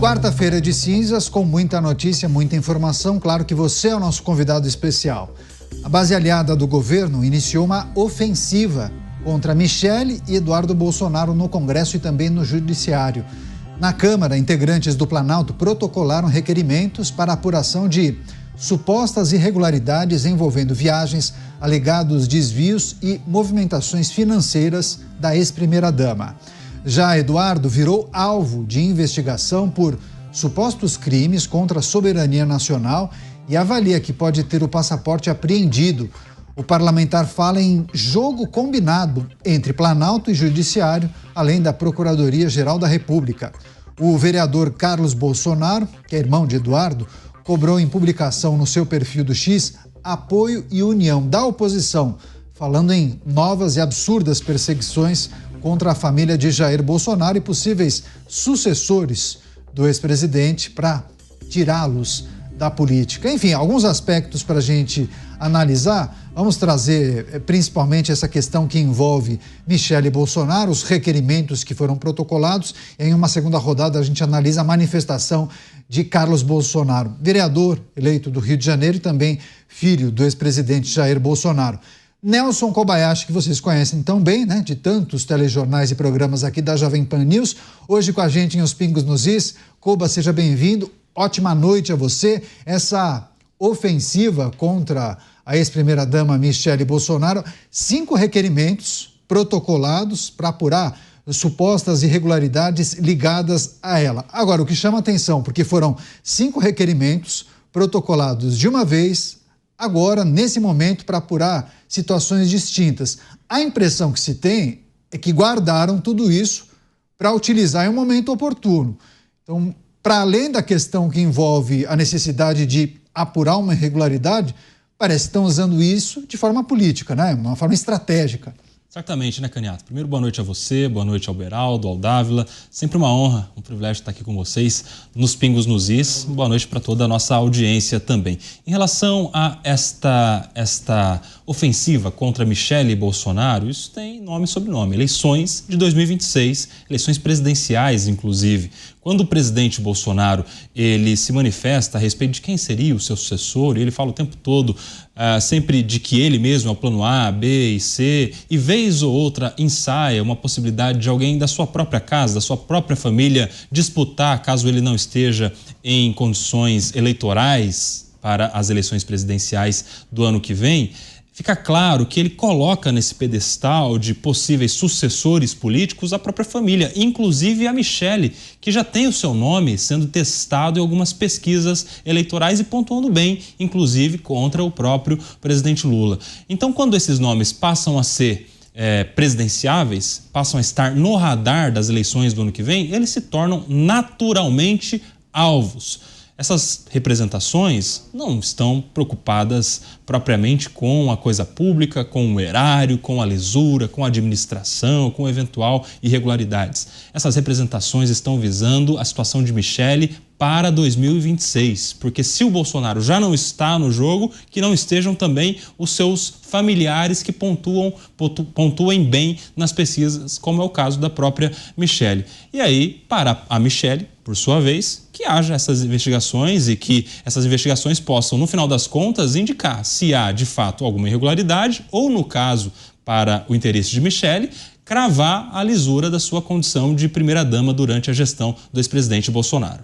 Quarta-feira de cinzas, com muita notícia, muita informação. Claro que você é o nosso convidado especial. A base aliada do governo iniciou uma ofensiva contra Michele e Eduardo Bolsonaro no Congresso e também no Judiciário. Na Câmara, integrantes do Planalto protocolaram requerimentos para apuração de supostas irregularidades envolvendo viagens, alegados desvios e movimentações financeiras da ex-primeira-dama. Já Eduardo virou alvo de investigação por supostos crimes contra a soberania nacional e avalia que pode ter o passaporte apreendido. O parlamentar fala em jogo combinado entre Planalto e Judiciário, além da Procuradoria-Geral da República. O vereador Carlos Bolsonaro, que é irmão de Eduardo, cobrou em publicação no seu perfil do X apoio e união da oposição, falando em novas e absurdas perseguições contra a família de Jair Bolsonaro e possíveis sucessores do ex-presidente para tirá-los da política. Enfim, alguns aspectos para a gente analisar. Vamos trazer principalmente essa questão que envolve Michele Bolsonaro, os requerimentos que foram protocolados. E em uma segunda rodada a gente analisa a manifestação de Carlos Bolsonaro, vereador eleito do Rio de Janeiro e também filho do ex-presidente Jair Bolsonaro. Nelson Kobayashi, que vocês conhecem tão bem, né, de tantos telejornais e programas aqui da Jovem Pan News, hoje com a gente em Os Pingos nos Is. Koba, seja bem-vindo, ótima noite a você. Essa ofensiva contra a ex-primeira-dama Michele Bolsonaro, 5 requerimentos protocolados para apurar supostas irregularidades ligadas a ela. Agora, o que chama atenção, porque foram 5 requerimentos protocolados de uma vez, agora, nesse momento, para apurar situações distintas. A impressão que se tem é que guardaram tudo isso para utilizar em um momento oportuno. Então, para além da questão que envolve a necessidade de apurar uma irregularidade, parece que estão usando isso de forma política, né? Uma forma estratégica. Certamente, né, Caniato? Primeiro, boa noite a você, boa noite ao Beraldo, ao Dávila. Sempre uma honra, um privilégio estar aqui com vocês nos Pingos nos Is. Boa noite para toda a nossa audiência também. Em relação a esta ofensiva contra Michele Bolsonaro, isso tem nome e sobrenome. Eleições de 2026, eleições presidenciais, inclusive. Quando o presidente Bolsonaro ele se manifesta a respeito de quem seria o seu sucessor, e ele fala o tempo todo sempre de que ele mesmo é o plano A, B e C, e vez ou outra ensaia uma possibilidade de alguém da sua própria casa, da sua própria família, disputar, caso ele não esteja em condições eleitorais para as eleições presidenciais do ano que vem. Fica claro que ele coloca nesse pedestal de possíveis sucessores políticos a própria família, inclusive a Michele, que já tem o seu nome sendo testado em algumas pesquisas eleitorais e pontuando bem, inclusive contra o próprio presidente Lula. Então, quando esses nomes passam a ser presidenciáveis, passam a estar no radar das eleições do ano que vem, eles se tornam naturalmente alvos. Essas representações não estão preocupadas propriamente com a coisa pública, com o erário, com a lisura, com a administração, com eventual irregularidades. Essas representações estão visando a situação de Michele para 2026, porque se o Bolsonaro já não está no jogo, que não estejam também os seus familiares que pontuem bem nas pesquisas, como é o caso da própria Michele. E aí, para a Michele, por sua vez, que haja essas investigações e que essas investigações possam, no final das contas, indicar se há, de fato, alguma irregularidade ou, no caso, para o interesse de Michele, cravar a lisura da sua condição de primeira-dama durante a gestão do ex-presidente Bolsonaro.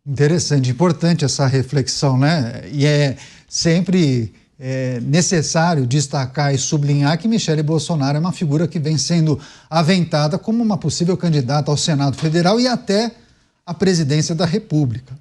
Interessante, importante essa reflexão, né? E é sempre necessário destacar e sublinhar que Michele Bolsonaro é uma figura que vem sendo aventada como uma possível candidata ao Senado Federal e até à presidência da República.